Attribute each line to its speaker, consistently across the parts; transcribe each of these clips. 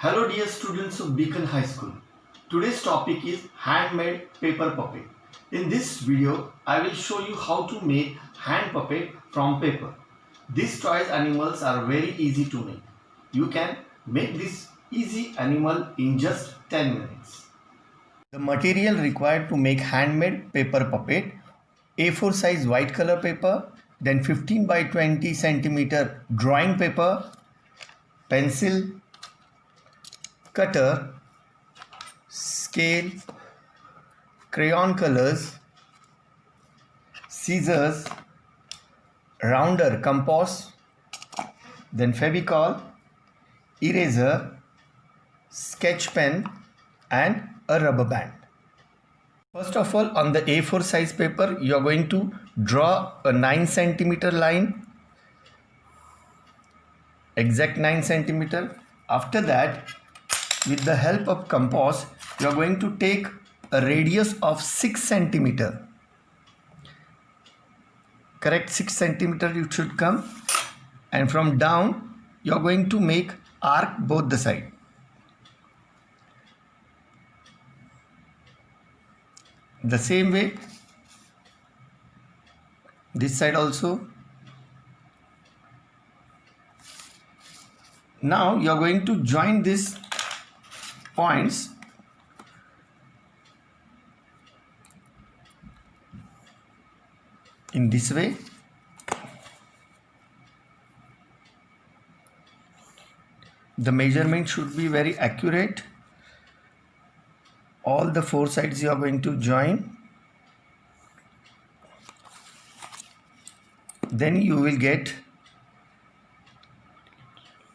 Speaker 1: Hello dear students of Beacon High School. Today's topic is handmade paper puppet. In this video, I will show you how to make hand puppet from paper. These toys animals are very easy to make. You can make this easy animal in just 10 minutes. The material required to make handmade paper puppet: A4 size white color paper, then 15 by 20 centimeter drawing paper, pencil, cutter, scale, crayon colors, scissors, rounder compass, then Fevicol, eraser, sketch pen and a rubber band. First of all, on the A4 size paper, you are going to draw a 9 centimeter line, exact 9 centimeter. After that, with the help of compass, you are going to take a radius of 6 centimeter. Correct, 6 centimeter you should come, and from down you are going to make arc both the side. The same way this side also. Now you are going to join these points in this way. The measurement should be very accurate. All the four sides you are going to join. Then you will get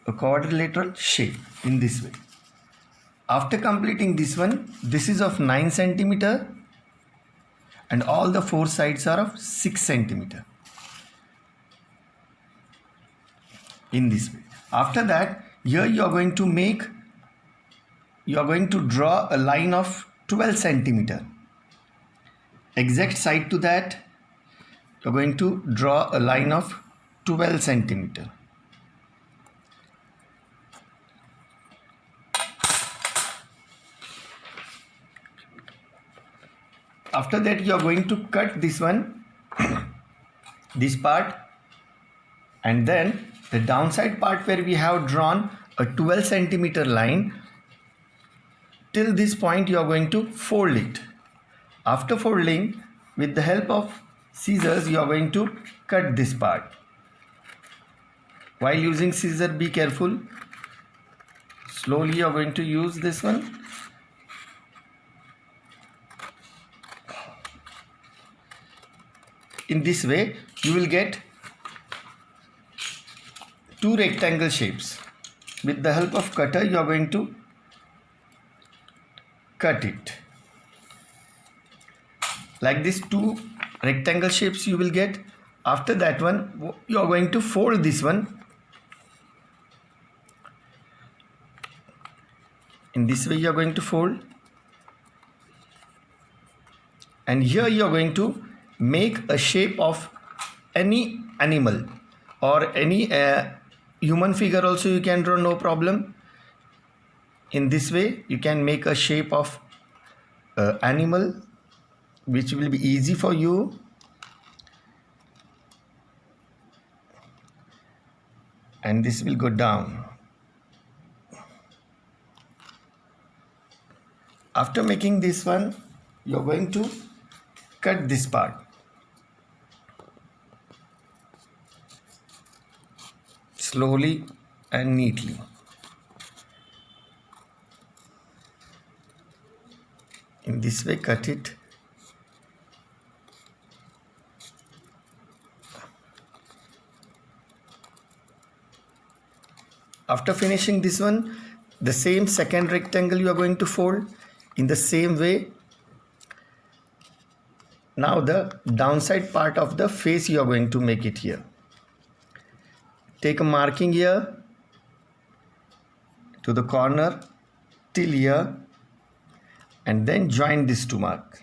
Speaker 1: a quadrilateral shape in this way. After completing this one, this is of 9 centimeter and all the four sides are of 6 centimeter in this way. After that, here you are going to draw a line of 12 centimeter. Exact side to that, you are going to draw a line of 12 centimeter. After that, you are going to cut this one, this part, and then the downside part where we have drawn a 12 centimeter line, till this point you are going to fold it. After folding, with the help of scissors, you are going to cut this part. While using scissors, be careful. Slowly you are going to use this one. In this way, you will get two rectangle shapes. With the help of cutter, you are going to cut it. Like this, two rectangle shapes you will get. After that one, you are going to fold this one. In this way, you are going to fold. And here you are going to make a shape of any animal or any human figure also you can draw, no problem. In this way you can make a shape of animal which will be easy for you. And this will go down. After making this one, you are going to cut this part. Slowly and neatly. In this way, cut it. After finishing this one, the same second rectangle you are going to fold in the same way. Now the downside part of the face you are going to make it here. Take a marking here to the corner till here and then join this to mark.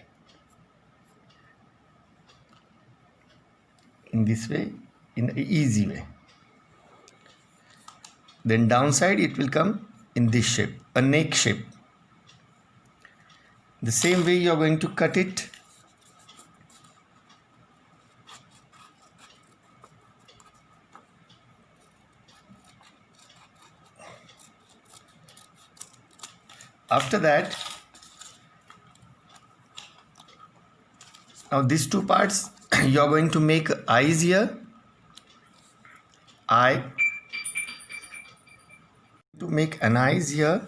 Speaker 1: In this way, in an easy way. Then downside it will come in this shape, a neck shape. The same way you are going to cut it. After that, now these two parts you are going to make eyes here. Eye. To make an eyes here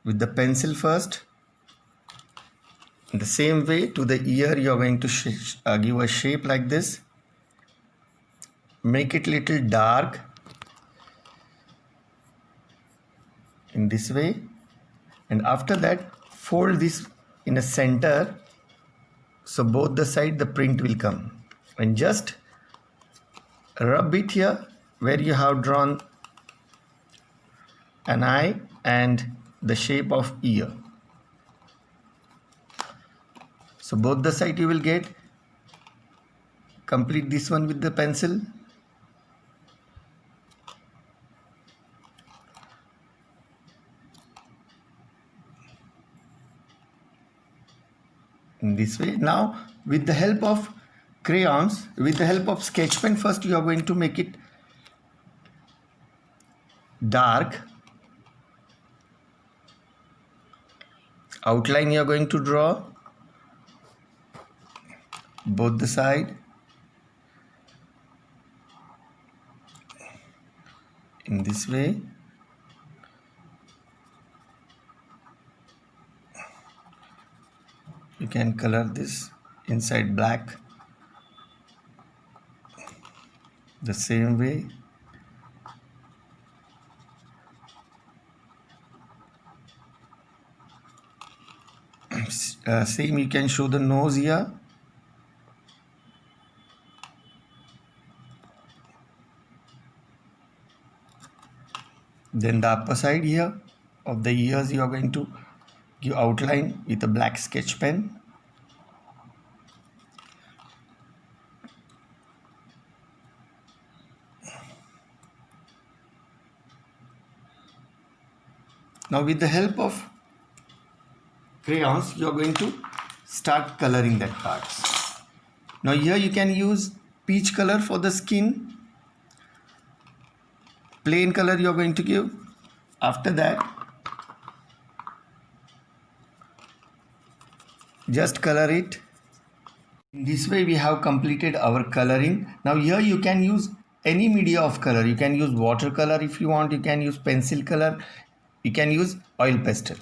Speaker 1: with the pencil first. In the same way to the ear you are going to give a shape like this. Make it little dark in this way, and after that fold this in a center so both the side the print will come, and just rub it here where you have drawn an eye and the shape of ear. So both the side you will get. Complete this one with the pencil. In this way. Now with the help of crayons, with the help of sketch pen, first you are going to make it dark. Outline you are going to draw both the side. In this way. You can color this inside black the same way. Same you can show the nose here. Then the upper side here of the ears you are going to give outline with a black sketch pen. Now with the help of crayons you are going to start coloring that parts. Now here you can use peach color for the skin. Plain color you are going to give. After that just color it. In this way we have completed our coloring. Now here you can use any media of color. You can use watercolor if you want. You can use pencil color. You can use oil pastel.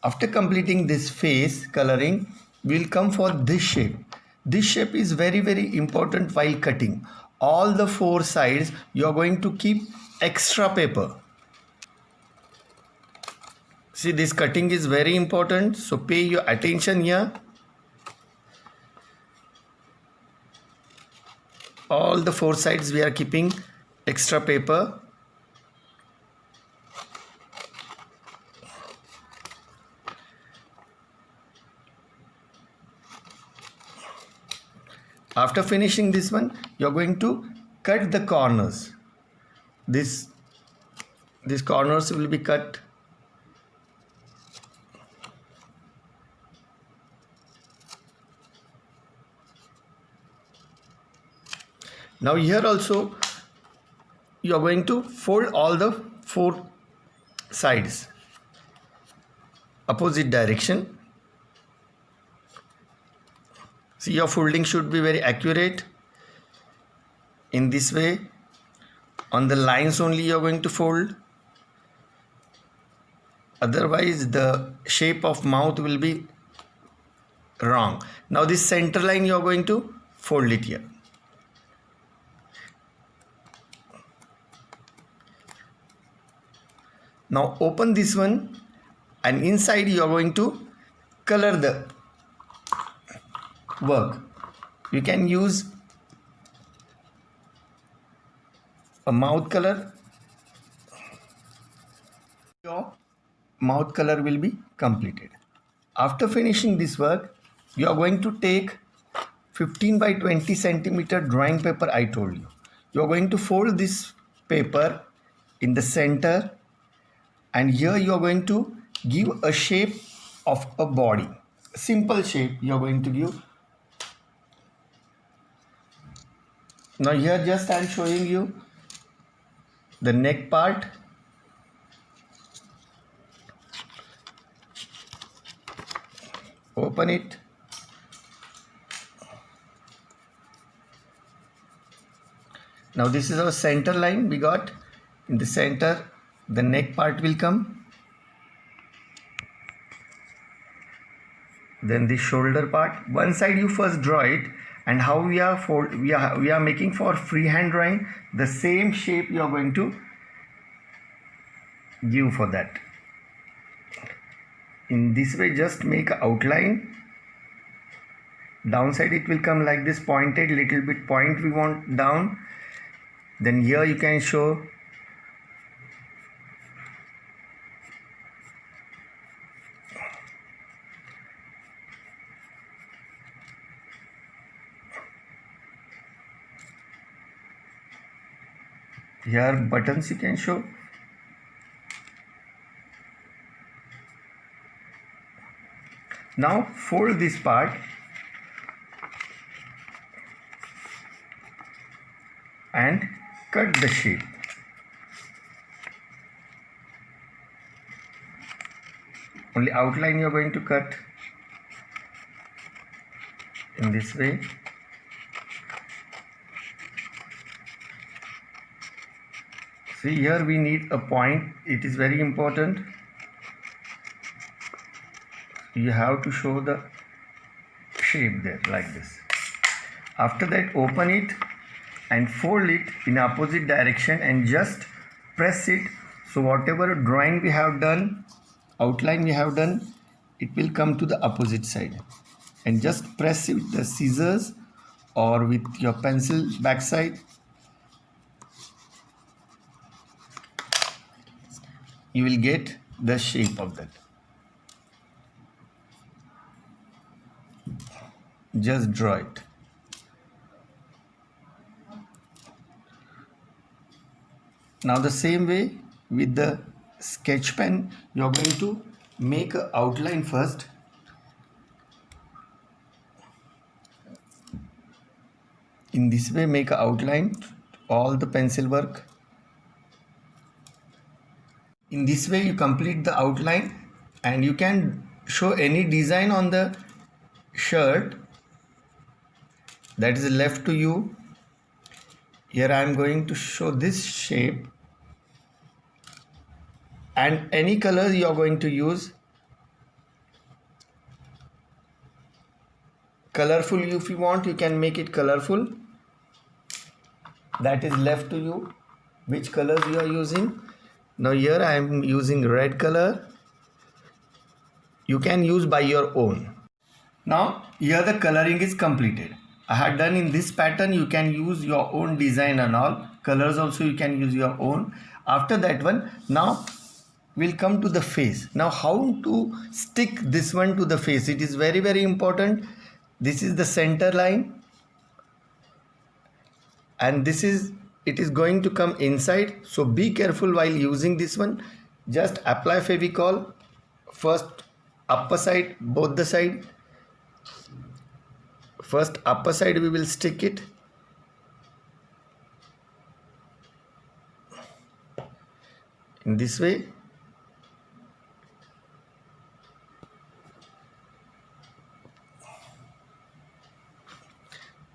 Speaker 1: After completing this face coloring, we will come for this shape. This shape is very important while cutting. All the four sides you are going to keep extra paper. See, this cutting is very important, so pay your attention here. All the four sides we are keeping extra paper. After finishing this one, you are going to cut the corners. These corners will be cut. Now here also you are going to fold all the four sides opposite direction. See, your folding should be very accurate. In this way, on the lines only you are going to fold. Otherwise the shape of mouth will be wrong. Now this center line you are going to fold it here. Now open this one, and inside you are going to color the work. You can use a mouth color. Your mouth color will be completed. After finishing this work, you are going to take 15 by 20 centimeter drawing paper I told you. You are going to fold this paper in the center and here you are going to give a shape of a body. Simple shape you are going to give. Now here just I am showing you the neck part. Open it. Now this is our center line we got. In the center the neck part will come. Then the shoulder part. One side you first draw it, and how we are making for freehand drawing, the same shape you are going to give for that. In this way just make an outline. Downside it will come like this, pointed, little bit point we want down. Then here you can show here buttons you can show. Now fold this part and cut the shape. Only outline you are going to cut in this way. See, here we need a point. It is very important. You have to show the shape there like this. After that open it and fold it in opposite direction and just press it. So whatever drawing we have done, outline we have done, it will come to the opposite side. And just press it with the scissors or with your pencil backside. You will get the shape of that. Just draw it. Now the same way with the sketch pen, you are going to make an outline first. In this way make an outline, all the pencil work. In this way you complete the outline and you can show any design on the shirt that is left to you. Here I am going to show this shape, and any colors you are going to use. Colorful, if you want you can make it colorful. That is left to you, which colors you are using. Now here I am using red color. You can use by your own. Now here the coloring is completed. I had done in this pattern. You can use your own design and all. Colors also you can use your own. After that one, now we'll come to the face. Now how to stick this one to the face? It is very, very important. This is the center line. And it is going to come inside. So be careful while using this one. Just apply Fevicol. First upper side, both the side. First upper side we will stick it. In this way.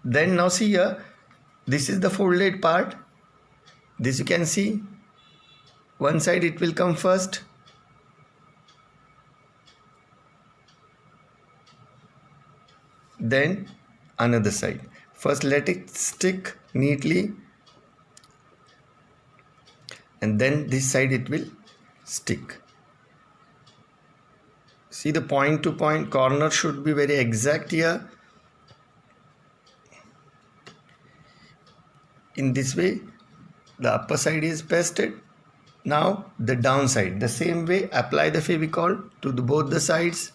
Speaker 1: Then now see here, this is the folded part. This you can see. One side it will come first. Then another side. First let it stick neatly, and then this side it will stick. See, the point to point corner should be very exact here. In this way the upper side is pasted. Now the down side, the same way apply the Fevicol to both the sides.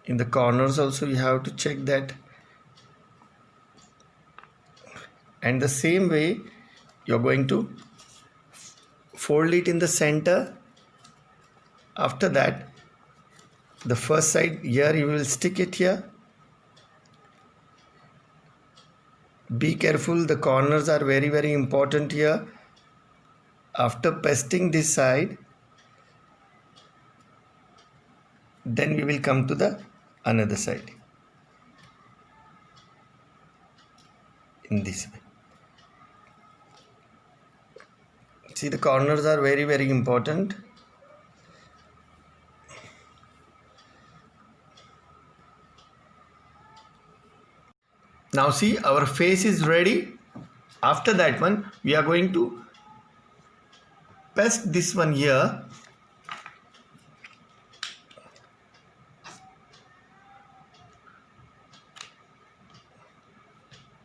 Speaker 1: In the corners also you have to check that and the same way you're going to fold it in the center. After that, the first side here you will stick it here. Be careful, the corners are very important here. After pasting this side, then we will come to the another side in this way. See, the corners are very important. Now see, our face is ready. After that one, we are going to paste this one here.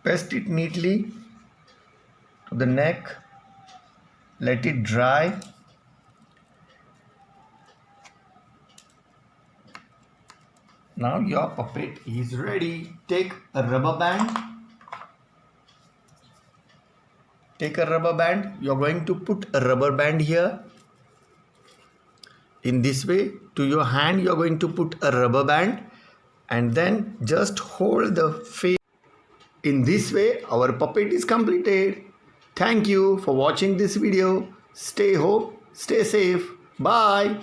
Speaker 1: Paste it neatly to the neck. Let it dry. Now your puppet is ready. Take a rubber band. Take a rubber band. You're going to put a rubber band here. In this way, to your hand, you're going to put a rubber band and then just hold the face. In this way, our puppet is completed. Thank you for watching this video. Stay home, stay safe. Bye.